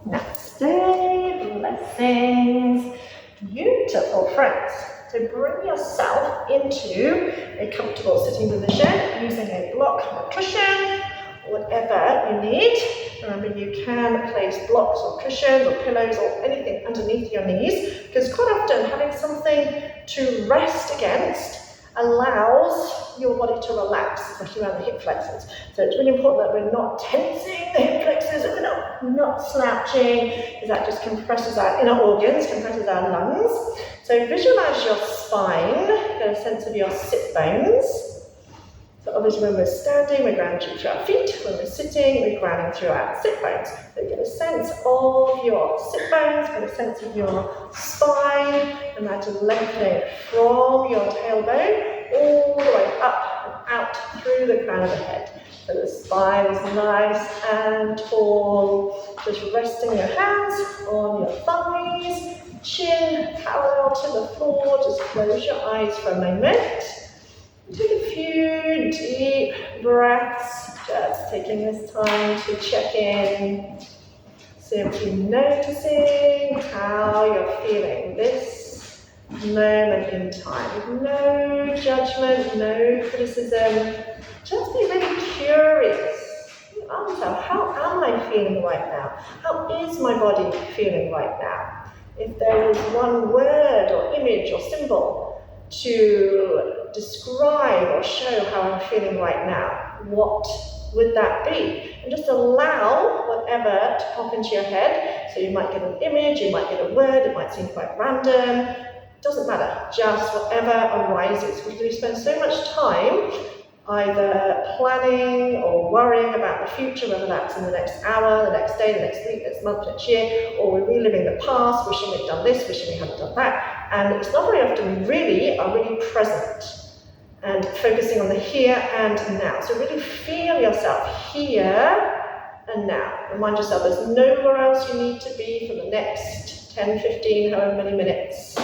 Namaste, blessings, beautiful friends. So bring yourself into a comfortable sitting position using a block or cushion, whatever you need. Remember, you can place blocks or cushions or pillows or anything underneath your knees, because quite often having something to rest against allows your body to relax, especially around the hip flexors. So it's really important that we're not tensing the hip flexors, and we're not slouching, because that just compresses our inner organs, compresses our lungs. So visualize your spine, get a sense of your sit bones. So obviously when we're standing, we're grounding through our feet. When we're sitting, we're grounding through our sit bones. So get a sense of your sit bones, get a sense of your spine. Imagine lengthening from your tailbone all the way up and out through the crown of the head. So the spine is nice and tall. Just resting your hands on your thighs, chin parallel to the floor. Just close your eyes for a moment. Take a few deep breaths, just taking this time to check in, simply noticing how you're feeling this moment in time. No judgment, no criticism, just be really curious. Answer, how am I feeling right now? How is my body feeling right now? If there was one word or image or symbol to describe or show how I'm feeling right now, what would that be? And just allow whatever to pop into your head. So you might get an image, you might get a word, it might seem quite random. Doesn't matter, just whatever arises. Because we spend so much time either planning or worrying about the future, whether that's in the next hour, the next day, the next week, next month, next year, or we're reliving the past, wishing we'd done this, wishing we hadn't done that. And it's not very often we really are really present and focusing on the here and now. So really feel yourself here and now. Remind yourself there's nowhere else you need to be for the next 10, 15, however many minutes.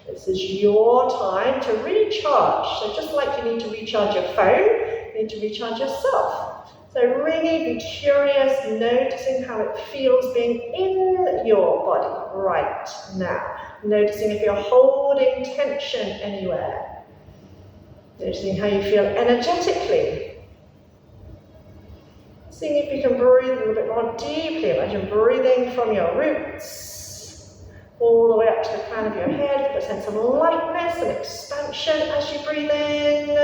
This is your time to recharge. So just like you need to recharge your phone, you need to recharge yourself. So really be curious, noticing how it feels being in your body right now. Noticing if you're holding tension anywhere. Noticing how you feel energetically. Seeing if you can breathe a little bit more deeply. Imagine breathing from your roots all the way up to the crown of your head. Get a sense of lightness and expansion as you breathe in.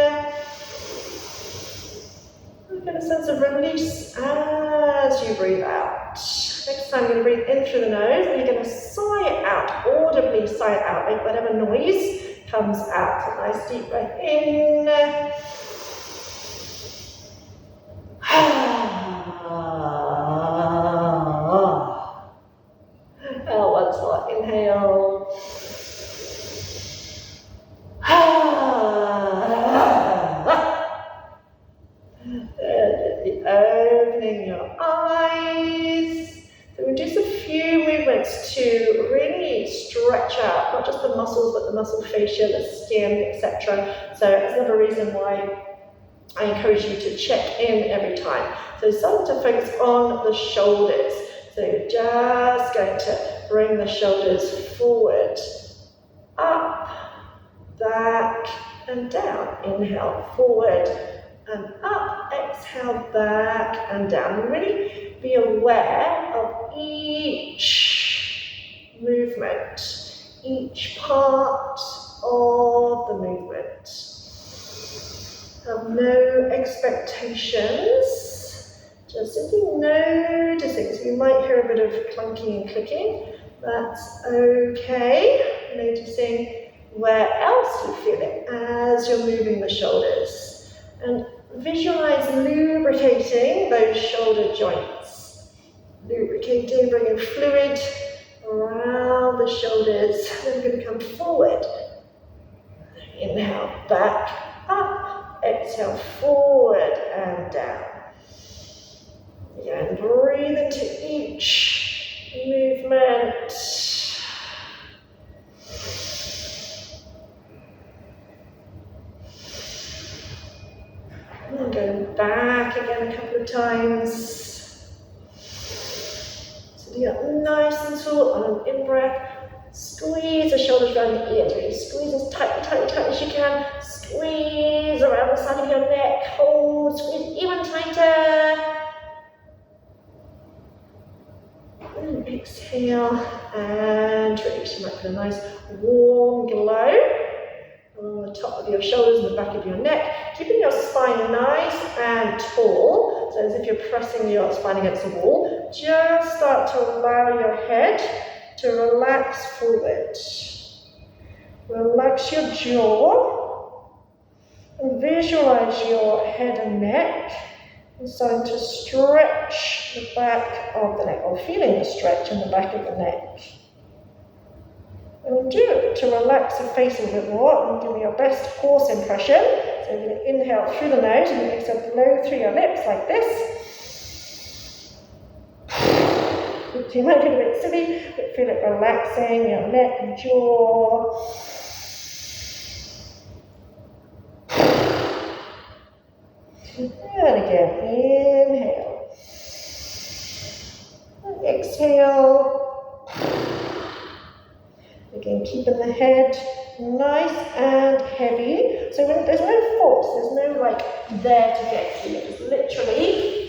Get a sense of release as you breathe out. Next time you're going to breathe in through the nose, and you're going to sigh it out, audibly sigh it out, make whatever noise comes out. A nice deep breath in. Once more, inhale. Opening your eyes. So we do just a few movements to really stretch out, not just the muscles, but the muscle fascia, the skin, etc. So that's another reason why I encourage you to check in every time. So starting to focus on the shoulders. So you're just going to bring the shoulders forward, up, back, and down. Inhale, forward and up. Exhale, back and down. Really be aware of each movement, each part of the movement. Have no expectations. Just simply noticing. So you might hear a bit of clunking and clicking. That's okay. Noticing where else you feel it as you're moving the shoulders. And visualize lubricating those shoulder joints. Lubricating, bringing fluid around the shoulders. Then we're going to come forward. Inhale, back, up. Exhale, forward and down. And breathe into each movement. And then going back again a couple of times. So Sitting up nice and tall on an in-breath. Squeeze the shoulders around the ears. Really squeeze as tightly as you can. Squeeze around the side of your neck. Hold, squeeze even tighter. And exhale and release. You might feel a nice warm glow on the top of your shoulders and the back of your neck. Keeping your spine nice and tall, so as if you're pressing your spine against the wall. Just start to allow your head to relax forward. Relax your jaw and visualize your head and neck and starting to stretch the back of the neck, or feeling the stretch in the back of the neck. And do it to relax the face a little bit more and give me your best horse impression. So you're going to inhale through the nose and exhale blow through your lips like this. You might feel a bit silly, but feel it relaxing your neck and jaw. And again, inhale. And exhale. Again, keeping the head nice and heavy. So when there's no force, there's no like there to get to. It's literally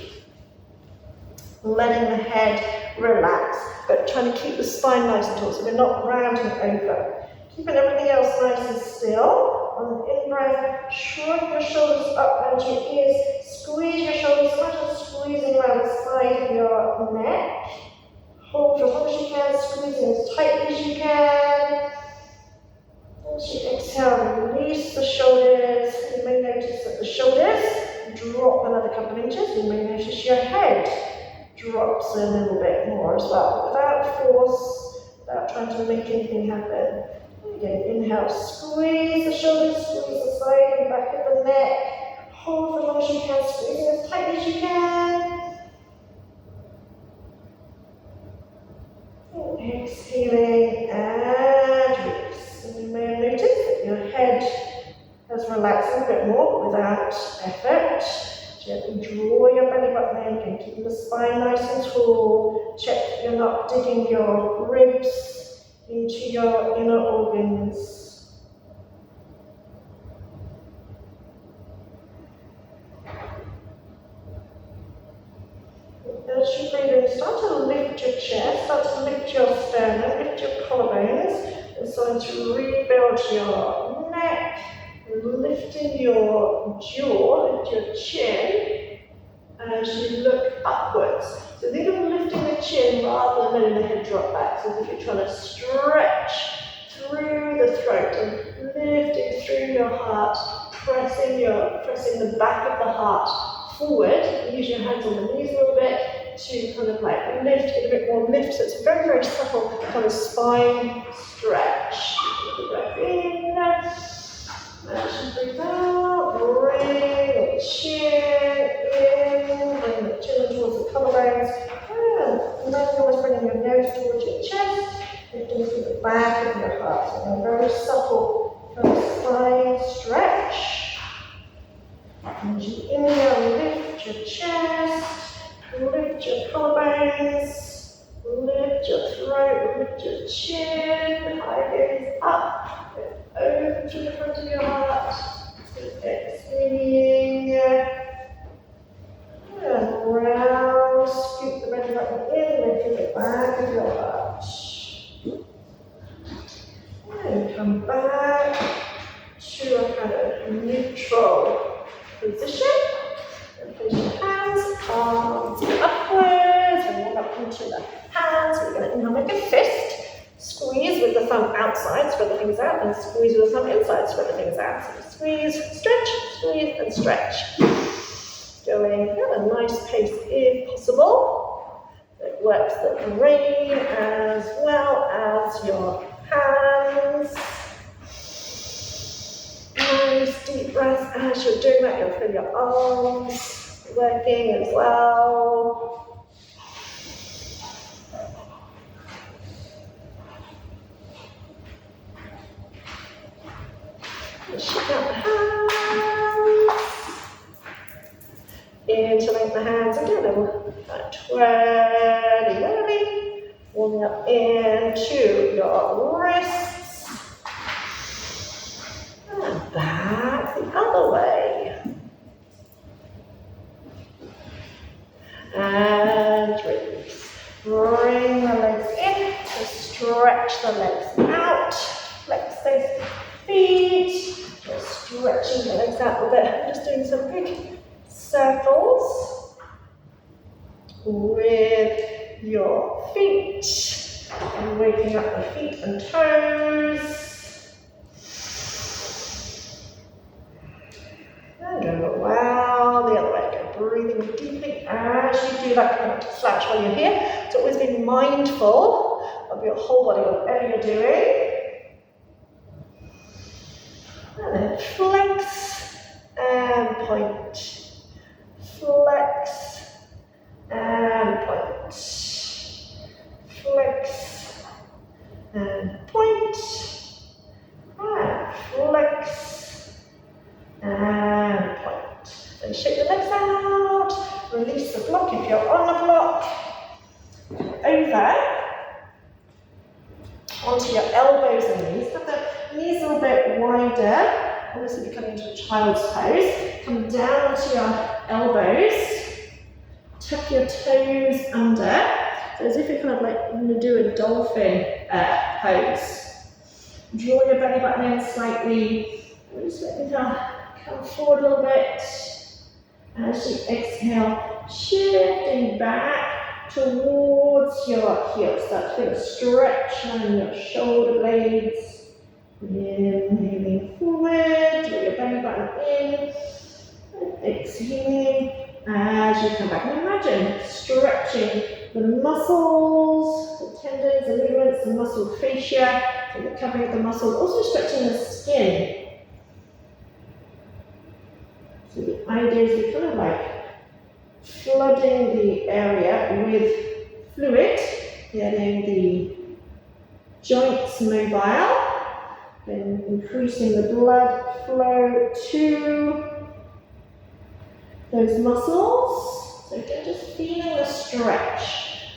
letting the head relax, but trying to keep the spine nice and tall, so we're not rounding over. Keeping everything else nice and still. On the in-breath, shrug your shoulders up and your ears. Squeeze your shoulders, start squeezing around the side of your neck. Hold as long as you can, squeezing as tightly as you can. As you exhale, release the shoulders. You may notice that the shoulders drop another couple of inches. You may notice your head drops a little bit more as well, without force, without trying to make anything happen. Again, inhale, squeeze the shoulders, squeeze the side and back of the neck. Hold for as long as you can, squeezing as tightly as you can. And exhaling and release. And you may have noticed that your head has relaxed a bit more without effort. Gently draw your belly button in, again, keeping the spine nice and tall. Check that you're not digging your ribs into your inner organs. As you breathe in, start to lift your chest, start to lift your sternum, lift your collarbones, and start to rebuild your neck, lifting your jaw, lift your chin, as you look upwards. So think of lifting the chin rather than letting the head drop back. So if you're trying to stretch through the throat and lifting through your heart, pressing the back of the heart forward. Use your hands on the knees a little bit to kind of like lift, get a bit more lift. So it's a very, very subtle kind of spine stretch. Breath in, as you breathe out, bring the chin in, bring the chin towards the collarbones, and then always bringing your nose towards your chest, lifting through the back of your heart. So a very subtle kind of spine stretch. And as you inhale, lift your chest, lift your collarbones, lift your throat, lift your chin, high gaze up, over to the front of your heart, exhaling, and round, scoop the belly button in, lift the back of your heart. And come back to a kind of neutral position. And place your hands, arms upwards, and walk up into the hands. We're going to inhale, make a fist. Squeeze with the thumb outside, spread the fingers out, and squeeze with the thumb inside, spread the fingers out. So squeeze, squeeze, and stretch. Going at a nice pace if possible. It works the brain as well as your hands. Nice deep breath. As you're doing that, you'll feel your arms working as well. Shake out the hands. Interlink the hands and do a little twirly whirly. up into your wrists. And back the other way. And release. Bring the legs in. Just stretch the legs out. Flex those feet. Just stretching the legs out a little bit. Just doing some big circles with your feet. And waking up the feet and toes. And go around the other way. Go breathing deeply as you do that kind of slouch while you're here. So always be mindful of your whole body, whatever you're doing. And then flex and point. Flex and point. Flex and point. And flex and point. Then shake the legs out. Release the block if you're on the block. Over onto your elbows and knees. Have the knees a little bit wider. Obviously, you're coming into a child's pose. Come down onto your elbows. Tuck your toes under. So as if you're kind of like going to do a dolphin pose. Draw your belly button in slightly. Just let it come forward a little bit. As you exhale, shifting back towards your heels. Start to feel a stretch on your shoulder blades. Inhaling forward, draw your belly button in. And exhaling as you come back. And imagine stretching the muscles, the tendons, the ligaments, the muscle fascia, so the covering of the muscles, also stretching the skin. So the idea is you're kind of like flooding the area with fluid, getting the joints mobile, then increasing the blood flow to those muscles. So again, just feeling the stretch.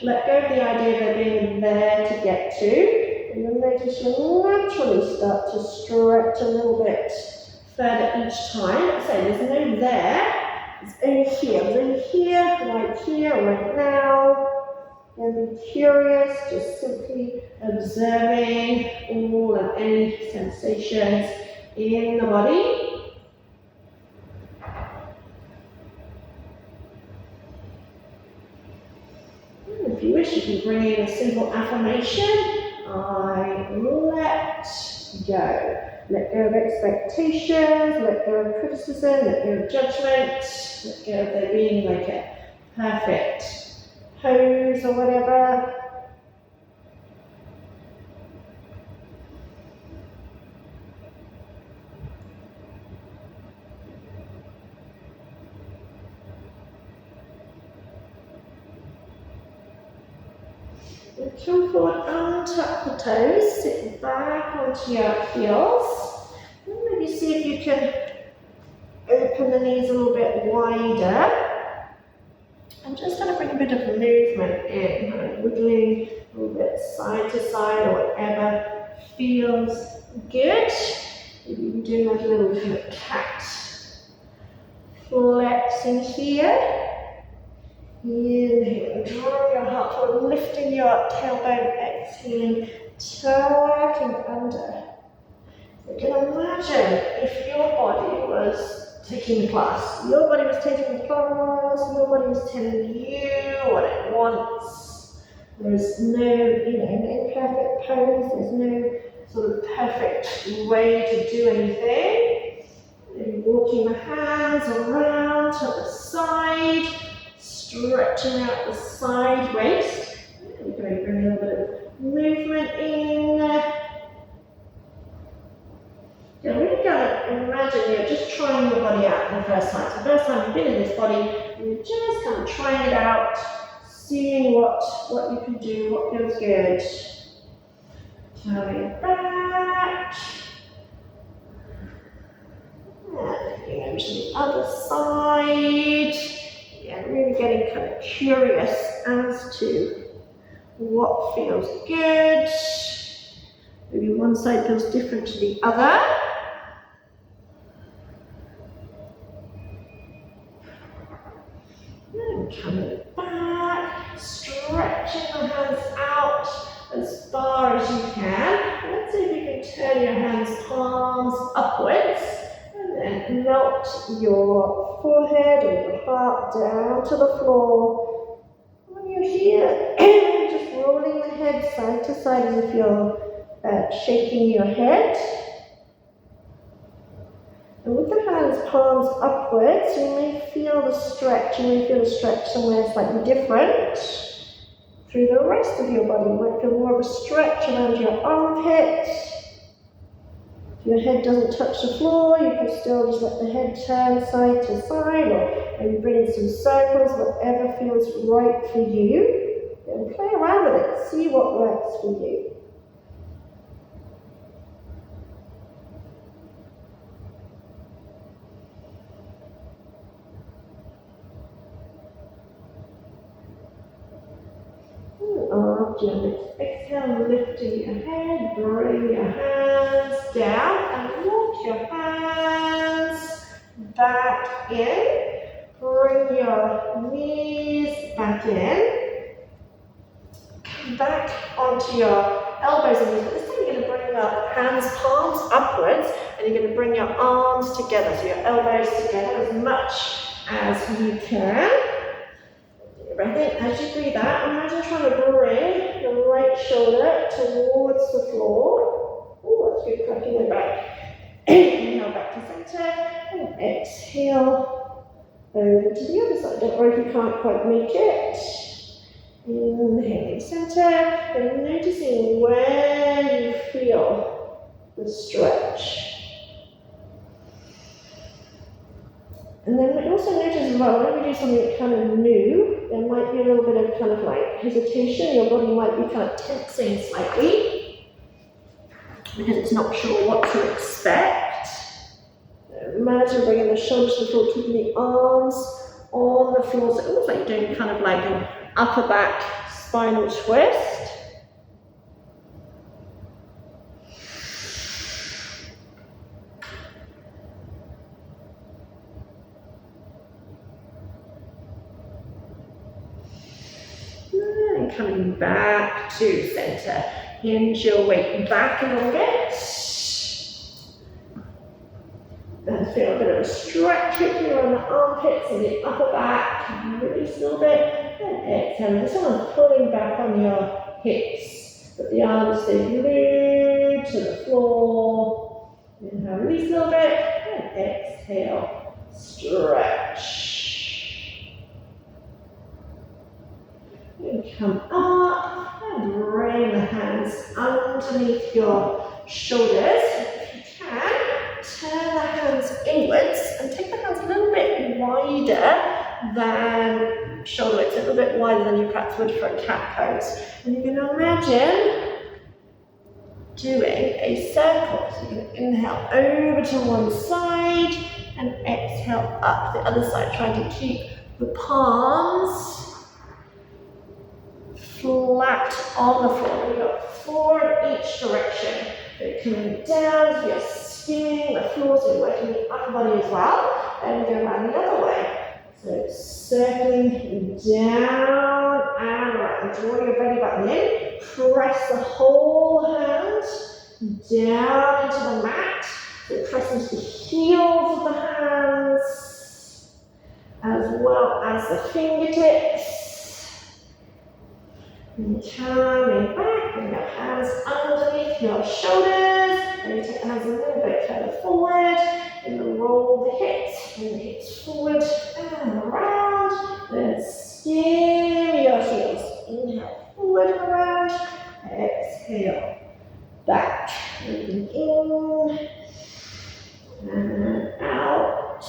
Let go of the idea of there being there to get to, and then notice you'll naturally start to stretch a little bit further each time. So there's no there, it's only here. There's only here, right now. And be curious, just simply observing all and any sensations in the body. And if you wish, you can bring in a simple affirmation. I let go. Let go of expectations, let go of criticism, let go of judgment, let go of there being like a perfect pose or whatever. And come forward, untuck the toes, sit back onto your heels. And maybe see if you can open the knees a little bit wider. I'm just going to bring a bit of movement in, kind of wiggling a little bit side to side or whatever feels good. Maybe you can do like a little kind of cat. Flexing here. Inhale, draw your heart forward, lifting your tailbone, exhaling, tucking under. You can imagine if your body was taking the class. Your body was taking the class, your body was telling you what it wants. There's no, no perfect pose, there's no sort of perfect way to do anything. You're walking the hands around to the side, stretching out the side waist. You're going to bring a little bit of movement in. You're really going to imagine you're just trying your body out for the first time. So the first time you've been in this body, you're just kind of trying it out, seeing what you can do, what feels good. Turning it back. And looking over to the other side. Yeah, really getting kind of curious as to what feels good. Maybe one side feels different to the other. And coming back, stretching the hands out as far as you can. Let's see if you can turn your hands, palms upwards, and then melt your forehead or your heart down to the floor. When you're here, just rolling the head side to side as if you're shaking your head. And with the hands, palms upwards, you may feel the stretch. You may feel the stretch somewhere slightly different. Through the rest of your body, you might feel more of a stretch around your armpit. If your head doesn't touch the floor, you can still just let the head turn side to side, or maybe bring in some circles, whatever feels right for you. And play around with it, see what works for you. Exhale, lifting your head, bring your hands down and walk your hands back in. Bring your knees back in. Come back onto your elbows and knees, but this time you're going to bring your hands, palms upwards, and you're going to bring your arms together, so your elbows together as much as you can. Breath in. As you breathe out, imagine trying to bring the right shoulder towards the floor. Oh, that's good, cracking it back. Inhale back to center, and exhale over to the other side. Don't worry if you can't quite make it. Inhaling center, and noticing where you feel the stretch. And then also notice as well, when we do something kind of new, there might be a little bit of kind of like hesitation. Your body might be kind of tensing slightly because it's not sure what to expect. Imagine bringing the shoulders to the floor, keeping the arms on the floor. So it looks like you're doing kind of like an upper back spinal twist. Coming back to center. Hinge your weight back a little bit. And feel a bit of a stretch here on the armpits and the upper back. Release a little bit. And exhale. This one pulling back on your hips. But the arms stay glued to the floor. Inhale, release a little bit. And exhale, stretch. And come up and bring the hands underneath your shoulders. If you can, turn the hands inwards and take the hands a little bit wider than shoulder width, a little bit wider than you perhaps would for a cat pose. And you're going to imagine doing a circle. So you're going to inhale over to one side and exhale up the other side, trying to keep the palms flat on the floor. We go forward each direction. You're coming down, so you're skimming the floor, so you're working the upper body as well. And go around the other way. So circling down and around. Draw your belly button in. Press the whole hand down into the mat. So press into the heels of the hands as well as the fingertips. And coming back, bring your hands underneath your shoulders. And you take the hands a little bit further forward. And then roll the hips. Bring the hips forward and around. Then skim your heels. Inhale forward and around. Exhale back. Moving in and out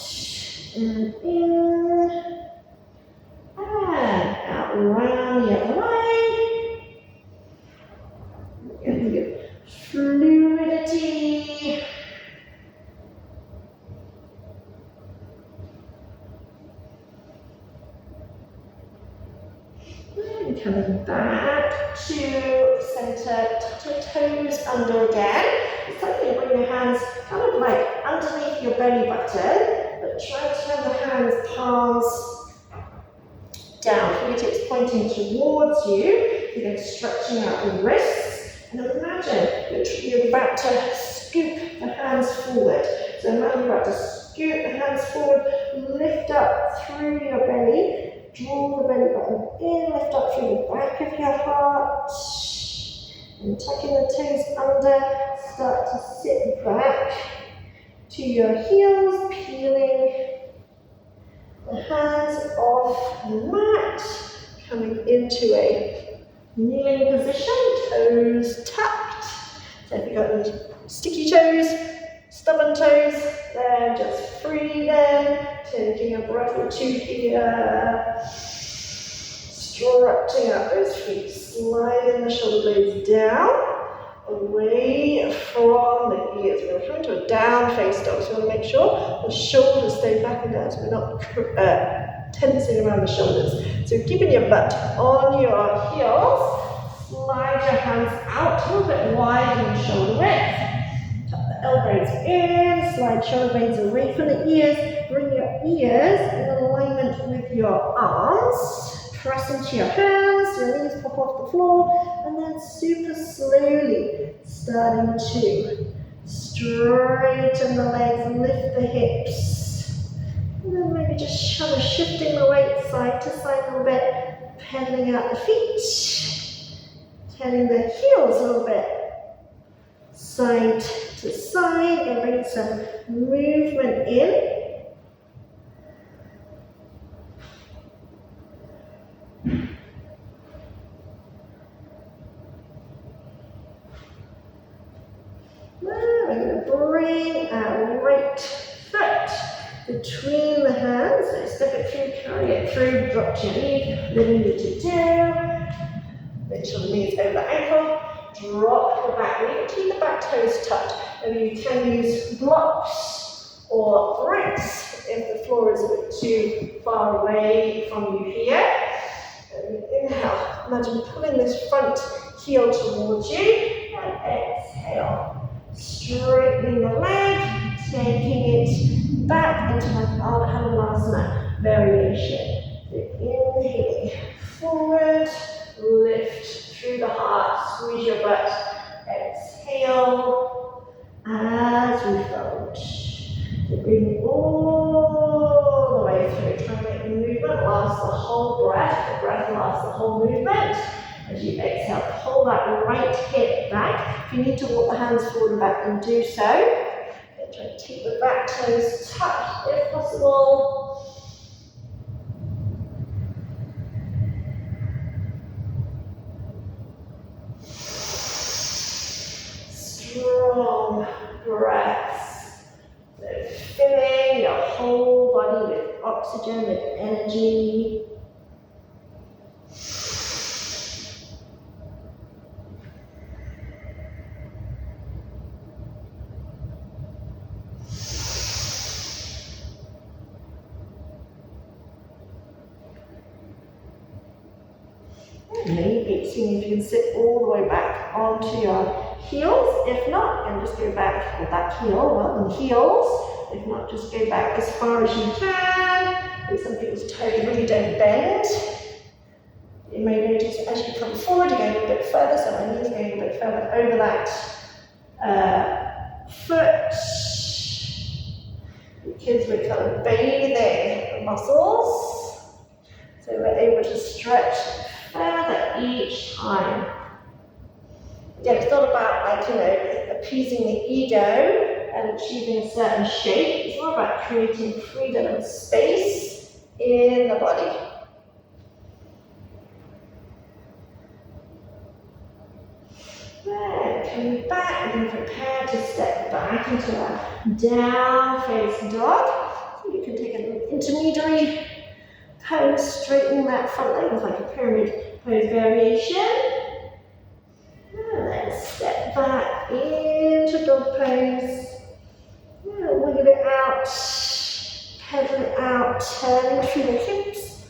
and in and out around the other way. And good fluidity. And coming back to tuck your toes under again. It's like you bring your hands kind of like underneath your belly button, but try to turn the hands, palms down. Fingertips pointing towards you. You're stretching out the wrists. And imagine you're about to scoop the hands forward. So imagine you're about to scoop the hands forward, lift up through your belly, draw the belly button in, lift up through the back of your heart, and tucking the toes under, start to sit back to your heels, peeling the hands off the mat, coming into a kneeling position, toes tucked. So if you've got any sticky toes, stubborn toes, then just free them, taking a breath or two here, stretching out those feet, sliding the shoulder blades down, away from the ears. We're going to come into a down face dog, so we want to make sure the shoulders stay back and down, so we're not tensing around the shoulders. So keeping your butt on your heels, slide your hands out a little bit wide in shoulder width. Elbows in, slide shoulder blades away from the ears, bring your ears in alignment with your arms, press into your hands, your knees pop off the floor, and then super slowly starting to straighten the legs, lift the hips, and then maybe just kind of shifting the weight side to side a little bit, pedaling out the feet, turning the heels a little bit, side to side, and bring some movement in. Now we're going to bring our right foot between the hands. So step it through, carry it through, drop to your knee, whatever you need to do. Make sure the knees over the ankle. Drop the back knee, keep the back toes tucked. Maybe you can use blocks or bricks if the floor is a bit too far away from you here. And inhale, imagine pulling this front heel towards you, and exhale. Straightening the leg, taking it back into my Ardha variation. So inhale, forward, lift through the heart, squeeze your butt, exhale as we fold. So bring it all the way through, try and make the movement last the whole breath, the breath lasts the whole movement. As you exhale, pull that right hip back. If you need to walk the hands forward and back, then do so. And try to keep the back toes tucked if possible. Strong breaths. So filling your whole body with oxygen, with energy. Maybe seeing if you can sit all the way back onto your heels. If not, then just go back with that heel rather than heels. If not, just go back as far as you can. And some people's toes really don't bend. You may notice as you come forward, you're going a bit further, so my knees going a bit further over that foot. Because we're kind of bathing the muscles. So we're able to stretch further each time. Again, it's not about appeasing the ego and achieving a certain shape. It's more about creating freedom and space in the body. Then coming back, and then prepare to step back into a down face dog. So you can take an intermediary pose, straightening that front leg with like a pyramid pose variation. And then step back into dog pose. And wiggle it out, pedal it out, turning through the hips,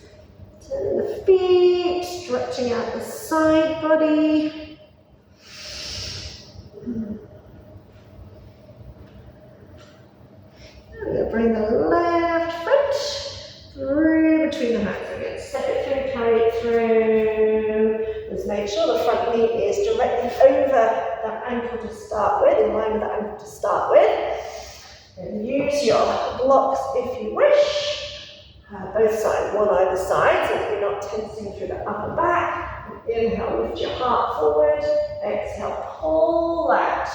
turning the feet, stretching out the side body. front knee is directly over that ankle to start with, in line with that ankle to start with. And use your blocks if you wish. Both sides, one either side, so that you're not tensing through the upper back. Inhale, lift your heart forward. Exhale, pull that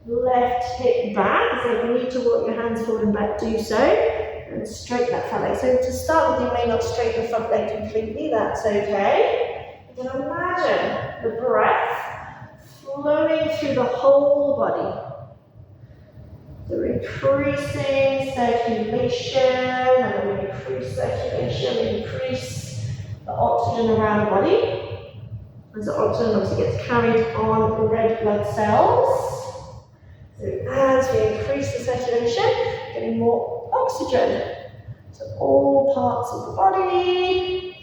left hip back. So if you need to walk your hands forward and back, do so. And straighten that front leg. So to start with, you may not straighten the front leg completely, that's okay. But then imagine the breath flowing through the whole body. So increasing circulation, and then we increase circulation, increase the oxygen around the body. As the oxygen obviously gets carried on the red blood cells. So as we increase the circulation, getting more oxygen to all parts of the body.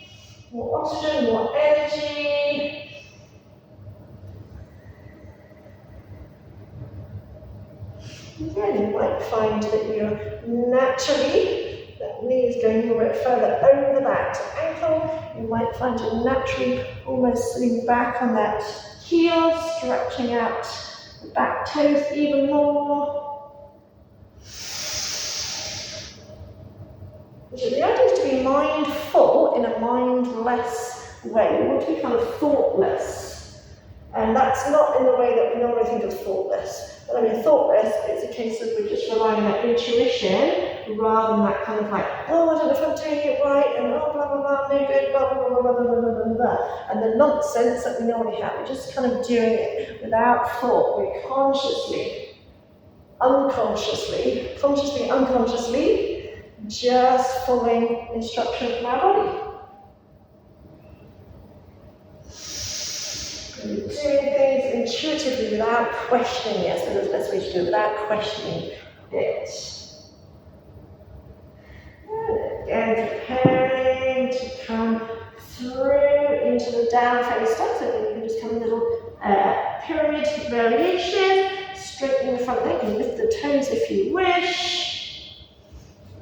More oxygen, more energy. Again, you might find that you're naturally, that knee is going a little bit further over the back to ankle. You might find you're naturally almost sitting back on that heel, stretching out the back toes even more. So the idea is to be mindful in a mindless way. We want to be kind of thoughtless. And that's not in the way that we normally think of thoughtless. But I mean, thoughtless, it's a case of we're just relying on that intuition rather than that kind of like, oh, I don't know if I'm doing it right, and oh, blah, blah, blah, no good, blah, blah, blah, blah, blah, blah, blah, blah. And the nonsense that we normally have, we're just kind of doing it without thought. We're consciously, unconsciously, just following instruction from our body. And doing things intuitively without questioning it. So that's the best way to do it, without questioning it. And again, preparing to come through into the down face dog. So then you can just come a little pyramid variation, straightening the front leg and lift the toes if you wish.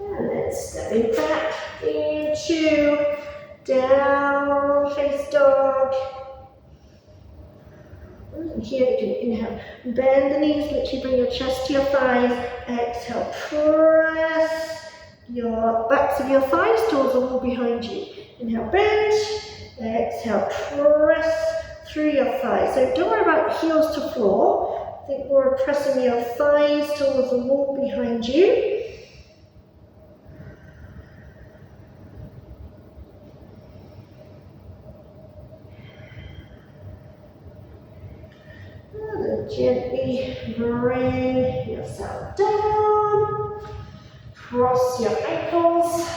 And then stepping back into down face dog. And here you can inhale, bend the knees, literally bring your chest to your thighs. Exhale, press your backs of your thighs towards the wall behind you. Inhale, bend. Exhale, press through your thighs. So don't worry about heels to floor. Think more of pressing your thighs towards the wall behind you. Gently bring yourself down, cross your ankles,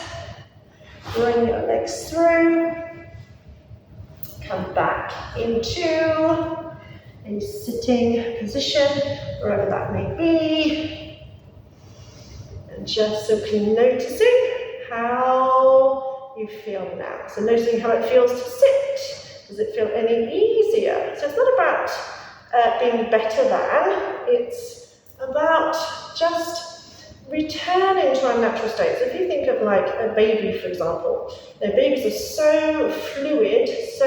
bring your legs through, come back into a sitting position, wherever that may be, and just simply noticing how you feel now. So noticing how it feels to sit. Does it feel any easier? So it's not about being better than, it's about just returning to our natural state. So if you think of like a baby, for example, babies are so fluid, so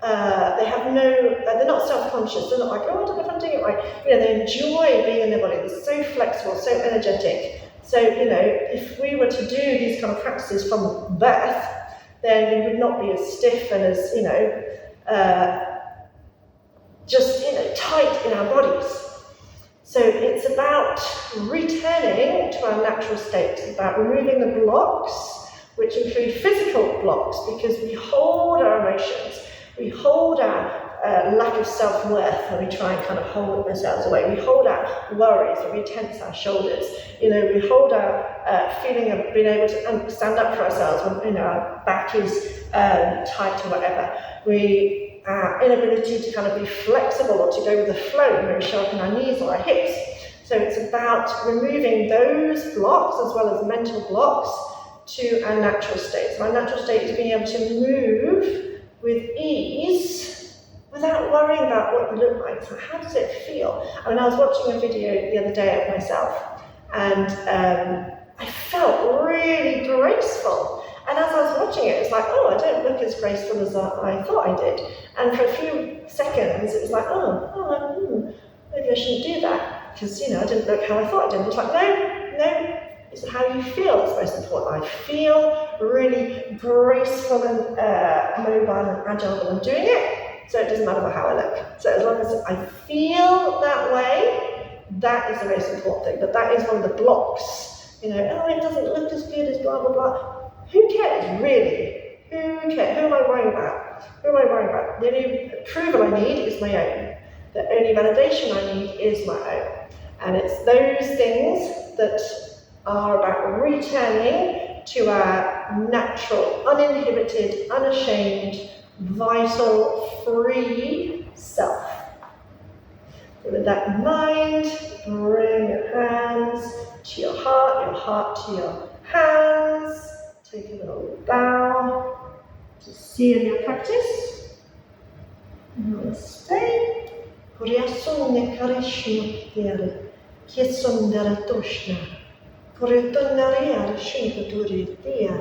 they have no, they're not self-conscious, they're not like, oh, I don't know if I'm doing it right. You know, they enjoy being in their body, they're so flexible, so energetic. So, you know, if we were to do these kind of practices from birth, then we would not be as stiff and as, you know, just, you know, tight in our bodies. So it's about returning to our natural state. It's about removing the blocks, which include physical blocks, because we hold our emotions, we hold our lack of self-worth when we try and kind of hold ourselves away. We hold our worries when we tense our shoulders. You know, we hold our feeling of being able to stand up for ourselves when, you know, our back is tight or whatever. Our inability to kind of be flexible or to go with the flow when we show up in our knees or our hips. So it's about removing those blocks as well as mental blocks to our natural state. So our natural state is being able to move with ease without worrying about what you look like. So how does it feel? I mean, I was watching a video the other day of myself, and I felt really graceful. And as I was watching it, it's like, oh, I don't look as graceful as I thought I did. And for a few seconds, it was like, maybe I shouldn't do that, because, I didn't look how I thought I did. It's like, no, it's how you feel that's most important. I feel really graceful and mobile and agile when I'm doing it, so it doesn't matter how I look. So as long as I feel that way, that is the most important thing. But that is one of the blocks. It doesn't look as good as blah, blah, blah. Who cares, really? Who cares? Who am I worrying about? The only approval I need is my own. The only validation I need is my own. And it's those things that are about returning to our natural, uninhibited, unashamed, vital, free self. So with that in mind, bring your hands to your heart to your hands. Take a little bow to seal your practice. Namaste. Koryasone karishmuktiare, kiesondara toshna. Korytonariare shinkaturitia,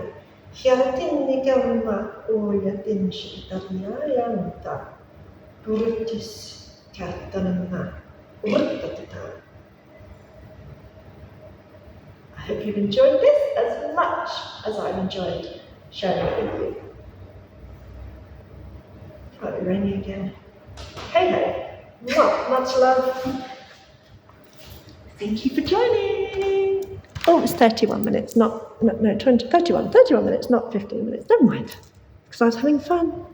hiaratinni karma oyatin shitariayanta. Purutis kartanama urtatata. I hope you've enjoyed this as much as I've enjoyed sharing it with you. Might be raining again. Hey. Much love. Thank you for joining. Oh, it's 31 minutes, 31 minutes, not 15 minutes. Never mind, because I was having fun.